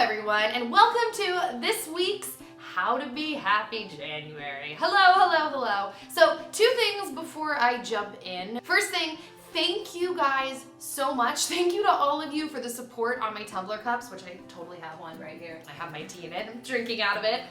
everyone, and welcome to this week's How to Be Happy January. Hello. So, two things before I jump in. First thing, thank you guys so much. Thank you to all of you for the support on my tumbler cups, which I totally have one right here. I have my tea in it. I'm drinking out of it.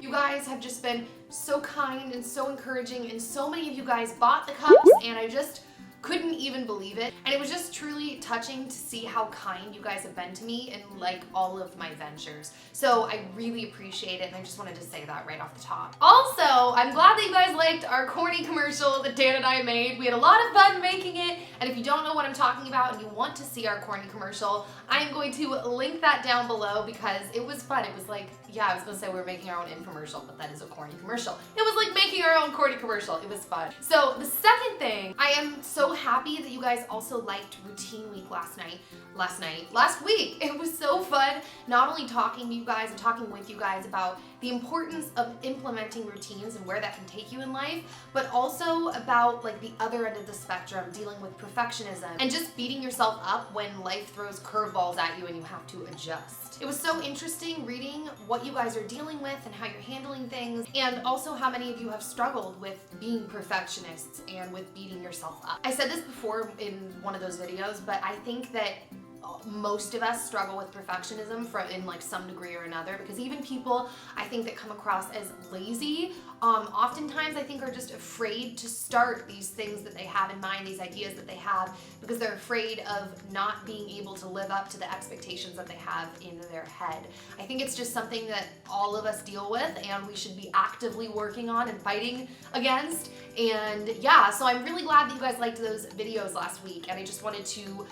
You guys have just been so kind and so encouraging, and so many of you guys bought the cups, and I just couldn't even believe it. And it was just truly touching to see how kind you guys have been to me in like all of my ventures. So I really appreciate it, and I just wanted to say that right off the top. Also, I'm glad that you guys liked our corny commercial that Dan and I made. We had a lot of fun making it, and if you don't know what I'm talking about and you want to see our corny commercial, I am going to link that down below because it was fun. It was like, yeah, I was gonna say we were making our own infomercial, but that is a corny commercial. It was like making our own corny commercial. It was fun. So the second thing, I am so happy that you guys also liked Routine Week last week. It was so fun not only talking to you guys and talking with you guys about the importance of implementing routines and where that can take you in life, but also about like the other end of the spectrum, dealing with perfectionism and just beating yourself up when life throws curveballs at you and you have to adjust. It was so interesting reading what you guys are dealing with and how you're handling things, and also how many of you have struggled with being perfectionists and with beating yourself up. I said this before in one of those videos, but I think that most of us struggle with perfectionism in like some degree or another, because even people I think that come across as lazy oftentimes I think are just afraid to start these things that they have in mind, these ideas that they have, because they're afraid of not being able to live up to the expectations that they have in their head. I think it's just something that all of us deal with, and we should be actively working on and fighting against. And yeah, so I'm really glad that you guys liked those videos last week, and I just wanted to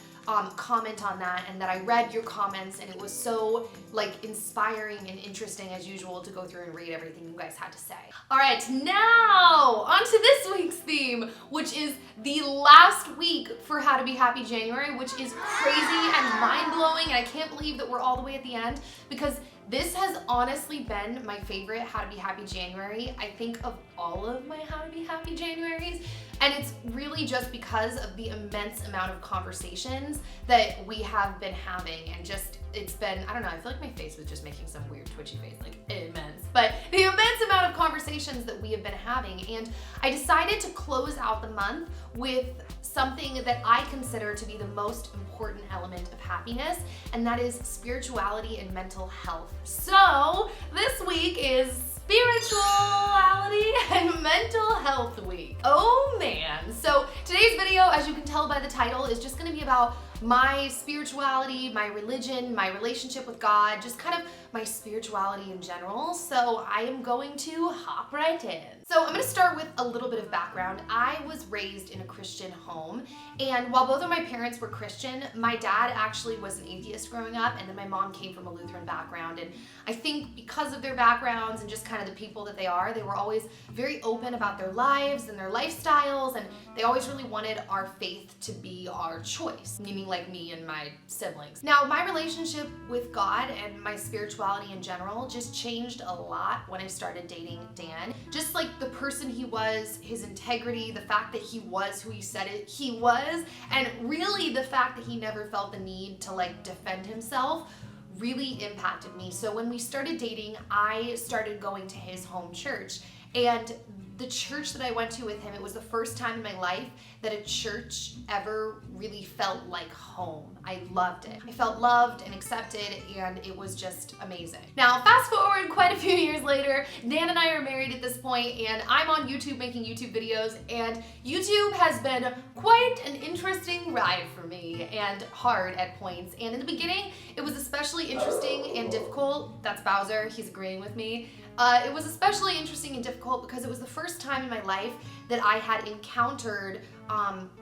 comment on that, and that I read your comments, and it was so like inspiring and interesting as usual to go through and read everything you guys had to say. All right, now on to this week's theme, which is the last week for How to Be Happy January, which is crazy and mind-blowing, and I can't believe that we're all the way at the end, because this has honestly been my favorite How to Be Happy January, I think, of all of my How to Be Happy Januaries. And it's really just because of the immense amount of conversations that we have been having, and just, it's been, I don't know, I feel like my face was just making some weird twitchy face, like immense. But the immense amount of conversations that we have been having, and I decided to close out the month with something that I consider to be the most important element of happiness, and that is spirituality and mental health. So this week is Spirituality and Mental Health Week. Oh man. So today's video, as you can tell by the title, is just gonna be about my spirituality, my religion, my relationship with God, just kind of my spirituality in general. So I am going to hop right in. So I'm gonna start with a little bit of background. I was raised in a Christian home, and while both of my parents were Christian, my dad actually was an atheist growing up, and then my mom came from a Lutheran background. And I think because of their backgrounds and just kind of the people that they were always very open about their lives and their lifestyles, and they always really wanted our faith to be our choice, meaning like me and my siblings. Now, my relationship with God and my spirituality in general just changed a lot when I started dating Dan. Just like the person he was, his integrity, the fact that he was who he said he was, and really the fact that he never felt the need to like defend himself really impacted me. So when we started dating, I started going to his home church, and the church that I went to with him, it was the first time in my life that a church ever really felt like home. I loved it. I felt loved and accepted, and it was just amazing. Now, fast forward quite a few years later, Dan and I are married at this point, and I'm on YouTube making YouTube videos, and YouTube has been quite an interesting ride for me, and hard at points. And in the beginning, it was especially interesting and difficult. That's Bowser, he's agreeing with me. It was especially interesting and difficult because it was the first time in my life that I had encountered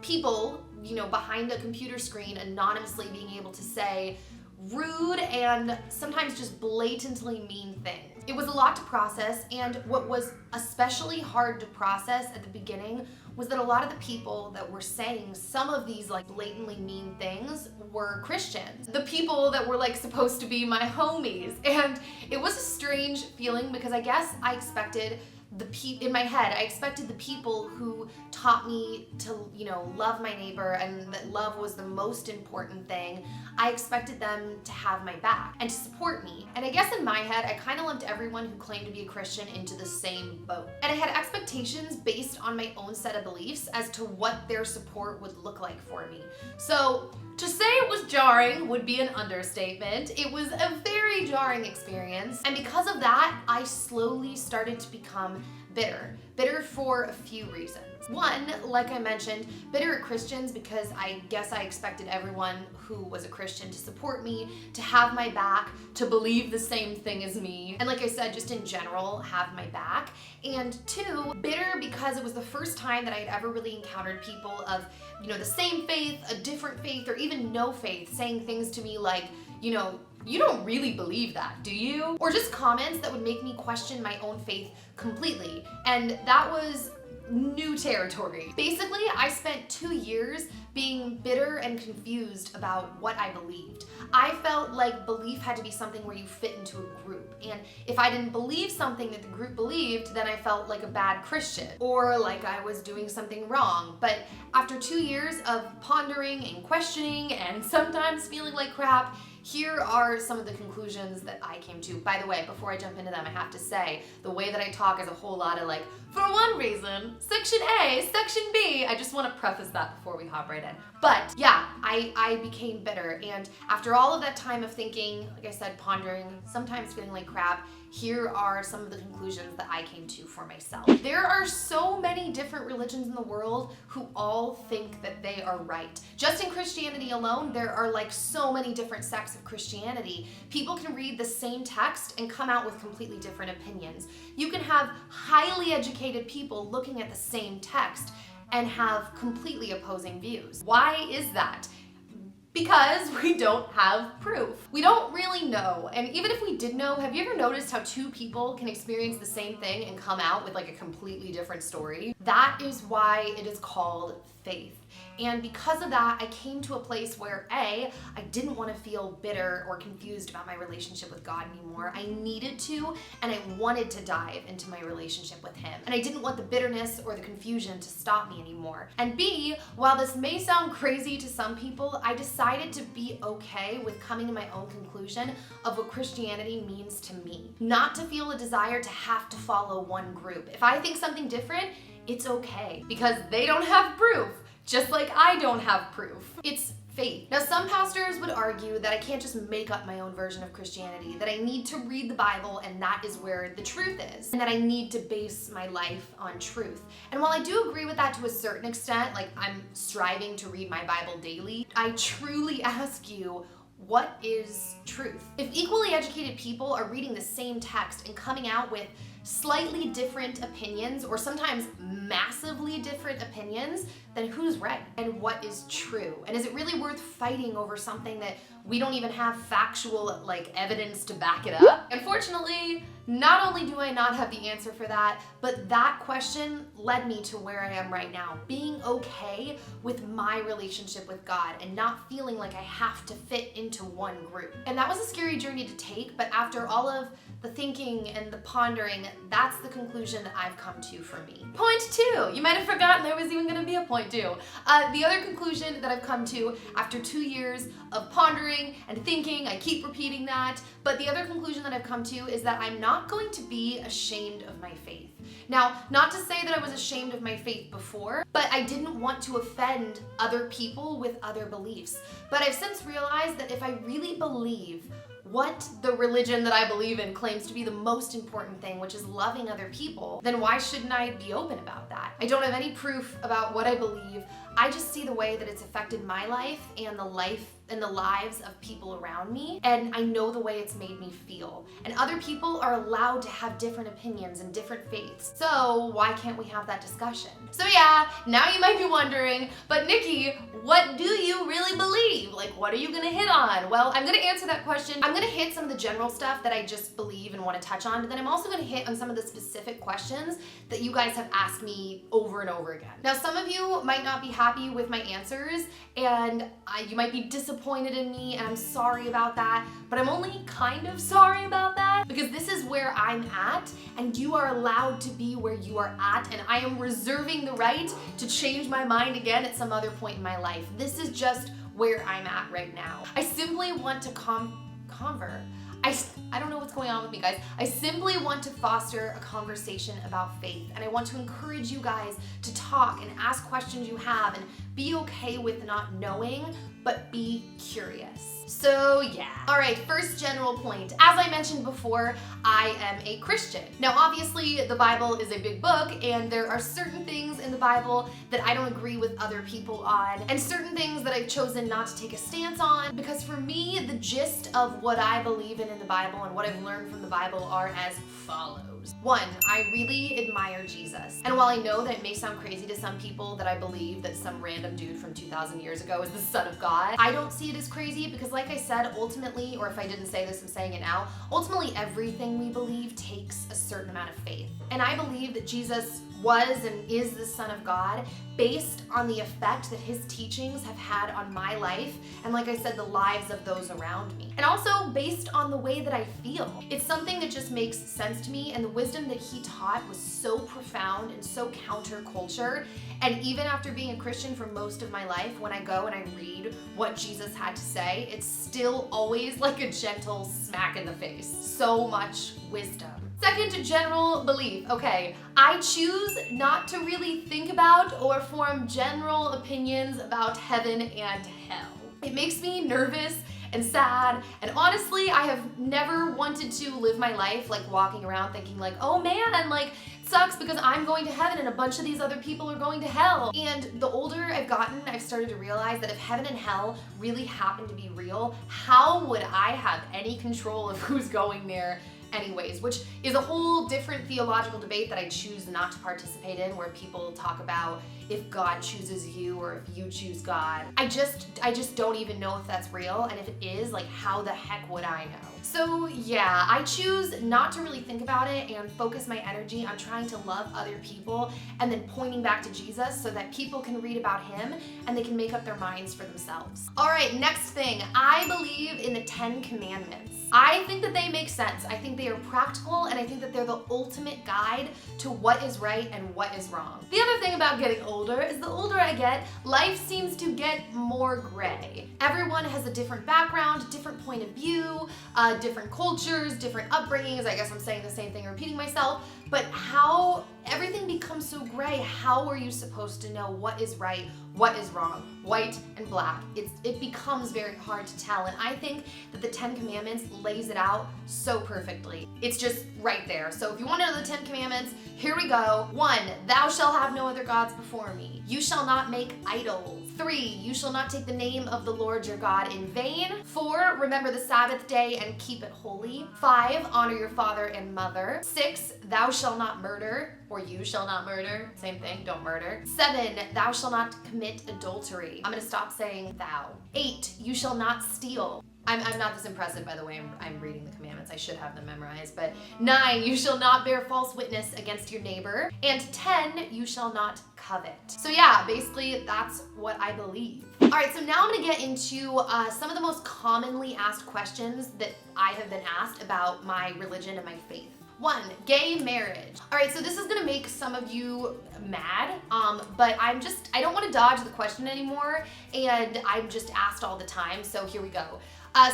people, you know, behind a computer screen anonymously being able to say rude and sometimes just blatantly mean things. It was a lot to process, and what was especially hard to process at the beginning was that a lot of the people that were saying some of these like blatantly mean things were Christians. The people that were like supposed to be my homies. And it was a strange feeling because I guess I expected in my head, I expected the people who taught me to, love my neighbor and that love was the most important thing, I expected them to have my back and to support me. And I guess in my head, I kind of lumped everyone who claimed to be a Christian into the same boat. And I had expectations based on my own set of beliefs as to what their support would look like for me. So to say it was jarring would be an understatement. It was a very jarring experience. And because of that, I slowly started to become bitter. Bitter for a few reasons. One, like I mentioned, bitter at Christians because I guess I expected everyone who was a Christian to support me, to have my back, to believe the same thing as me, and like I said, just in general, have my back. And two, bitter because it was the first time that I had ever really encountered people of, the same faith, a different faith, or even no faith, saying things to me like, you don't really believe that, do you? Or just comments that would make me question my own faith completely. And that was new territory. Basically, I spent 2 years being bitter and confused about what I believed. I felt like belief had to be something where you fit into a group. And if I didn't believe something that the group believed, then I felt like a bad Christian or like I was doing something wrong. But after 2 years of pondering and questioning and sometimes feeling like crap, here are some of the conclusions that I came to. By the way, before I jump into them, I have to say, the way that I talk is a whole lot of for one reason, section A, section B. I just want to preface that before we hop right in. But yeah, I became bitter. And after all of that time of thinking, like I said, pondering, sometimes feeling like crap, here are some of the conclusions that I came to for myself. There are so many different religions in the world who all think that they are right. Just in Christianity alone, there are so many different sects of Christianity. People can read the same text and come out with completely different opinions. You can have highly educated people looking at the same text and have completely opposing views. Why is that? Because we don't have proof. We don't really know. And even if we did know, have you ever noticed how two people can experience the same thing and come out with a completely different story? That is why it is called faith. And because of that, I came to a place where I didn't want to feel bitter or confused about my relationship with God anymore. I needed to, and I wanted to dive into my relationship with Him. And I didn't want the bitterness or the confusion to stop me anymore. And B, while this may sound crazy to some people, I decided to be okay with coming to my own conclusion of what Christianity means to me. Not to feel a desire to have to follow one group. If I think something different, it's okay because they don't have proof. Just like I don't have proof. It's faith. Now, some pastors would argue that I can't just make up my own version of Christianity, that I need to read the Bible and that is where the truth is, and that I need to base my life on truth. And while I do agree with that to a certain extent, I'm striving to read my Bible daily, I truly ask you, what is truth? If equally educated people are reading the same text and coming out with slightly different opinions, or sometimes massively different opinions, then who's right? And what is true? And is it really worth fighting over something that we don't even have factual evidence to back it up? Unfortunately, not only do I not have the answer for that, but that question led me to where I am right now, being okay with my relationship with God and not feeling like I have to fit into one group. And that was a scary journey to take, but after all of the thinking and the pondering, that's the conclusion that I've come to for me. Point 2. You might have forgotten there was even going to be a point 2. The other conclusion that I've come to after 2 years of pondering and thinking, I keep repeating that, but the other conclusion that I've come to is that I'm not going to be ashamed of my faith. Now, not to say that I was ashamed of my faith before, but I didn't want to offend other people with other beliefs. But I've since realized that if I really believe what the religion that I believe in claims to be the most important thing, which is loving other people, then why shouldn't I be open about that? I don't have any proof about what I believe. I just see the way that it's affected my life and the lives of people around me, and I know the way it's made me feel. And other people are allowed to have different opinions and different faiths. So why can't we have that discussion? So yeah, now you might be wondering, but Nikki, what do you really believe? What are you gonna hit on? Well, I'm gonna answer that question. I'm gonna hit some of the general stuff that I just believe and want to touch on, but then I'm also gonna hit on some of the specific questions that you guys have asked me over and over again. Now, some of you might not be happy with my answers, and you might be disappointed in me, and I'm sorry about that, but I'm only kind of sorry about that because this is where I'm at, and you are allowed to be where you are at, and I am reserving the right to change my mind again at some other point in my life. This is just where I'm at right now. I simply want to I don't know what's going on with me, guys. I simply want to foster a conversation about faith, and I want to encourage you guys to talk and ask questions you have and be okay with not knowing, but be curious. So yeah. All right, first general point. As I mentioned before, I am a Christian. Now, obviously, the Bible is a big book, and there are certain things in the Bible that I don't agree with other people on, and certain things that I've chosen not to take a stance on, because for me, the gist of what I believe in the Bible and what I've learned from the Bible are as follows. 1, I really admire Jesus. And while I know that it may sound crazy to some people that I believe that some random dude from 2,000 years ago is the Son of God, I don't see it as crazy because, like I said, ultimately, or if I didn't say this, I'm saying it now, ultimately everything we believe takes a certain amount of faith. And I believe that Jesus was and is the Son of God based on the effect that his teachings have had on my life, and like I said, the lives of those around me. And also based on the way that I feel. It's something that just makes sense to me, and the wisdom that he taught was so profound and so counterculture. And even after being a Christian for most of my life, when I go and I read what Jesus had to say, it's still always like a gentle smack in the face. So much wisdom. Second, general belief. Okay, I choose not to really think about or form general opinions about heaven and hell. It makes me nervous and sad, and honestly, I have never wanted to live my life like walking around thinking like, oh man, like it sucks because I'm going to heaven and a bunch of these other people are going to hell. And the older I've gotten, I've started to realize that if heaven and hell really happen to be real, how would I have any control of who's going there anyways, which is a whole different theological debate that I choose not to participate in, where people talk about if God chooses you or if you choose God. I just don't even know if that's real, and if it is, like, how the heck would I know? So yeah, I choose not to really think about it and focus my energy on trying to love other people and then pointing back to Jesus so that people can read about him and they can make up their minds for themselves. All right, next thing, I believe in the 10 Commandments. I think that they make sense. I think they are practical, and I think that they're the ultimate guide to what is right and what is wrong. The other thing about getting older is the older I get, life seems to get more gray. Everyone has a different background, different point of view, different cultures, different upbringings. I guess I'm saying the same thing, repeating myself, but how everything becomes so gray. How are you supposed to know what is right, what is wrong, white and black? It becomes very hard to tell, and I think that the 10 Commandments lays it out so perfectly. It's just right there. So if you want to know the 10 Commandments, here we go. 1, thou shalt have no other gods before me. You shall not make idols. 3, you shall not take the name of the Lord your God in vain. 4, remember the Sabbath day and keep it holy. 5, honor your father and mother. 6, thou shalt not murder, or you shall not murder. Same thing, don't murder. 7, thou shalt not commit adultery. I'm gonna stop saying thou. 8, you shall not steal. I'm not this impressive, by the way. I'm reading the commandments. I should have them memorized. But 9, you shall not bear false witness against your neighbor. And 10, you shall not covet. So yeah, basically that's what I believe. All right, so now I'm gonna get into some of the most commonly asked questions that I have been asked about my religion and my faith. 1, gay marriage. All right, so this is gonna make some of you mad, but I don't wanna dodge the question anymore, and I'm just asked all the time, so here we go.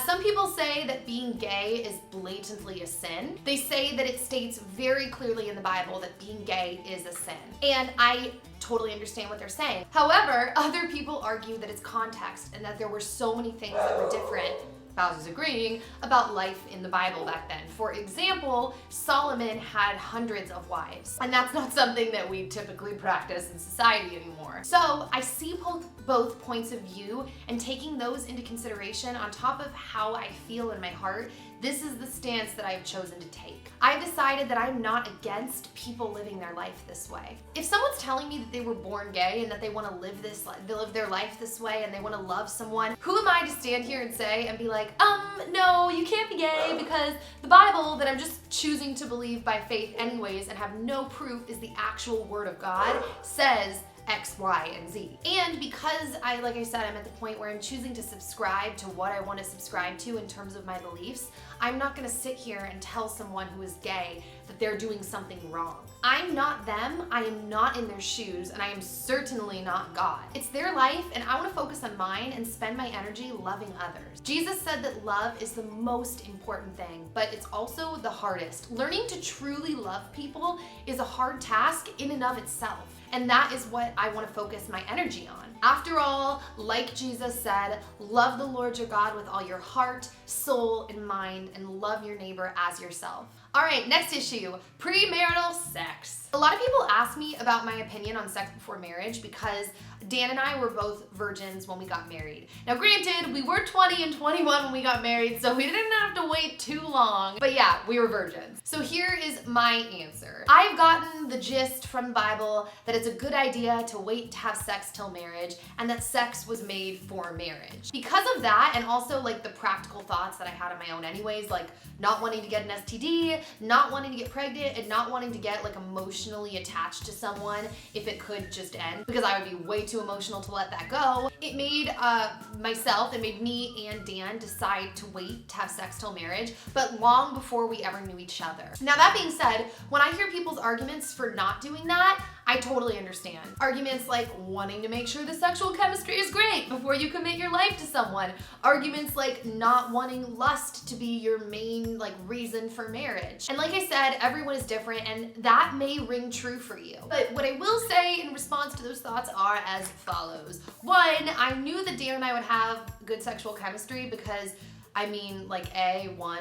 Some people say that being gay is blatantly a sin. They say that it states very clearly in the Bible that being gay is a sin. And I totally understand what they're saying. However, other people argue that it's context and that there were so many things that were different, spouses agreeing, about life in the Bible back then. For example, Solomon had hundreds of wives, and that's not something that we typically practice in society anymore. So I see both points of view, and taking those into consideration on top of how I feel in my heart, this is the stance that I've chosen to take. I've decided that I'm not against people living their life this way. If someone's telling me that they were born gay and that they want to live their life this way and they want to love someone, who am I to stand here and say and be like, no, you can't be gay because the Bible that I'm just choosing to believe by faith anyways and have no proof is the actual word of God says X, Y, and Z. And because like I said, I'm at the point where I'm choosing to subscribe to what I want to subscribe to in terms of my beliefs, I'm not gonna sit here and tell someone who is gay that they're doing something wrong. I'm not them, I am not in their shoes, and I am certainly not God. It's their life, and I wanna focus on mine and spend my energy loving others. Jesus said that love is the most important thing, but it's also the hardest. Learning to truly love people is a hard task in and of itself. And that is what I want to focus my energy on. After all, like Jesus said, love the Lord your God with all your heart, soul, and mind, and love your neighbor as yourself. All right, next issue, premarital sex. A lot of people ask me about my opinion on sex before marriage because Dan and I were both virgins when we got married. Now granted, we were 20 and 21 when we got married, so we didn't have to wait too long, but yeah, we were virgins. So here is my answer. I've gotten the gist from the Bible that it's a good idea to wait to have sex till marriage and that sex was made for marriage. Because of that, and also like the practical thoughts that I had on my own anyways, like not wanting to get an STD, not wanting to get pregnant, and not wanting to get like emotionally attached to someone if it could just end, because I would be way too emotional to let that go. It made it made me and Dan decide to wait to have sex till marriage, but long before we ever knew each other. Now that being said, when I hear people's arguments for not doing that, I totally understand. Arguments like wanting to make sure the sexual chemistry is great before you commit your life to someone. Arguments like not wanting lust to be your main reason for marriage. And like I said, everyone is different and that may ring true for you. But what I will say in response to those thoughts are as follows. One, I knew that Dan and I would have good sexual chemistry because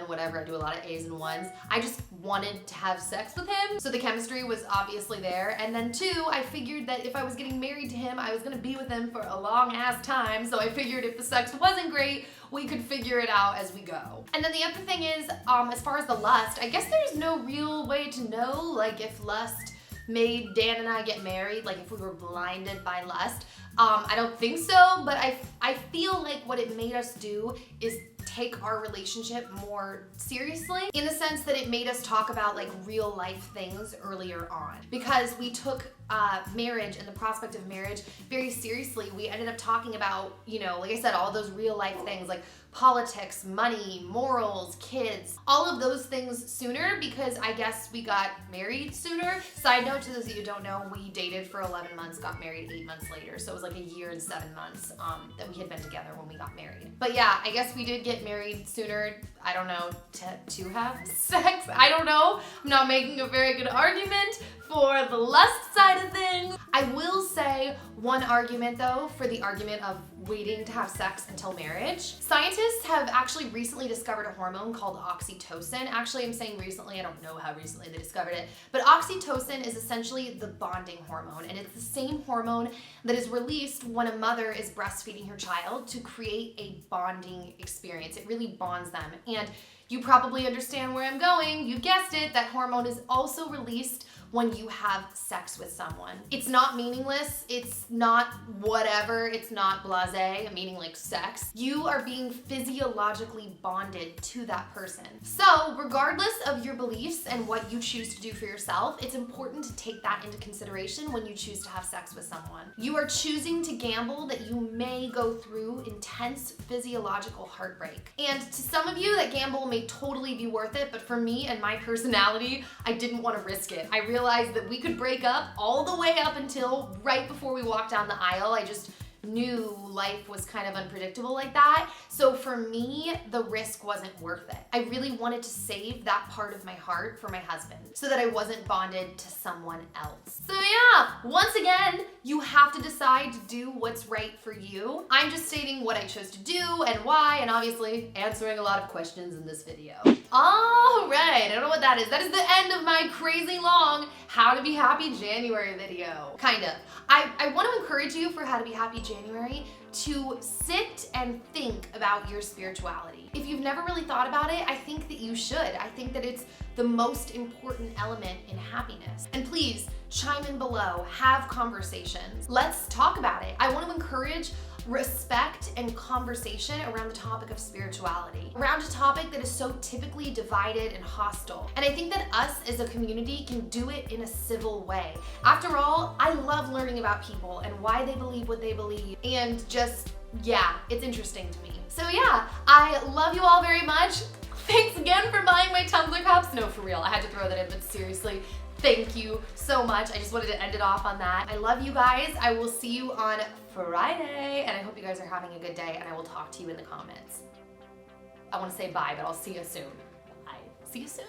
whatever, I do a lot of A's and ones. I just wanted to have sex with him, so the chemistry was obviously there. And then two, I figured that if I was getting married to him, I was gonna be with him for a long ass time, so I figured if the sex wasn't great, we could figure it out as we go. And then the other thing is, as far as the lust, I guess there's no real way to know, if lust made Dan and I get married, if we were blinded by lust. I don't think so, but I feel like what it made us do is take our relationship more seriously, in the sense that it made us talk about real life things earlier on. Because we took marriage and the prospect of marriage very seriously, we ended up talking about, like I said, all those real life things like politics, money, morals, kids, all of those things sooner because I guess we got married sooner. Side note to those of you who don't know, we dated for 11 months, got married 8 months later. So it was a year and 7 months that we had been together when we got married. But yeah, I guess we did get married sooner, I don't know, to have sex. I don't know. I'm not making a very good argument for the lust side of things. I will say one argument though for the argument of waiting to have sex until marriage. Scientists have actually recently discovered a hormone called oxytocin. Actually, I'm saying recently, I don't know how recently they discovered it, but oxytocin is essentially the bonding hormone, and it's the same hormone that is released when a mother is breastfeeding her child to create a bonding experience. It really bonds them. And you probably understand where I'm going. You guessed it, that hormone is also released when you have sex with someone. It's not meaningless, it's not whatever, it's not blasé, meaning sex. You are being physiologically bonded to that person. So regardless of your beliefs and what you choose to do for yourself, it's important to take that into consideration when you choose to have sex with someone. You are choosing to gamble that you may go through intense physiological heartbreak. And to some of you, that gamble may totally be worth it, but for me and my personality, I didn't want to risk it. I realized that we could break up all the way up until right before we walked down the aisle. I just knew life was kind of unpredictable like that. So for me, the risk wasn't worth it. I really wanted to save that part of my heart for my husband so that I wasn't bonded to someone else. So yeah, once again, you have to decide to do what's right for you. I'm just stating what I chose to do and why, and obviously answering a lot of questions in this video. All right, I don't know what that is. That is the end of my crazy long How to Be Happy January video. Kind of. I want to encourage you for How to Be Happy January. to sit and think about your spirituality. If you've never really thought about it, I think that you should. I think that it's the most important element in happiness. And please chime in below, have conversations. Let's talk about it. I want to encourage respect and conversation around the topic of spirituality, around a topic that is so typically divided and hostile. And I think that us as a community can do it in a civil way. After all, I love learning about people and why they believe what they believe, and just, yeah, it's interesting to me. So yeah, I love you all very much. Thanks again for buying my Tumblr cups. No, for real, I had to throw that in, but seriously, thank you so much. I just wanted to end it off on that. I love you guys. I will see you on Friday, and I hope you guys are having a good day, and I will talk to you in the comments. I want to say bye, but I'll see you soon. Bye. See you soon.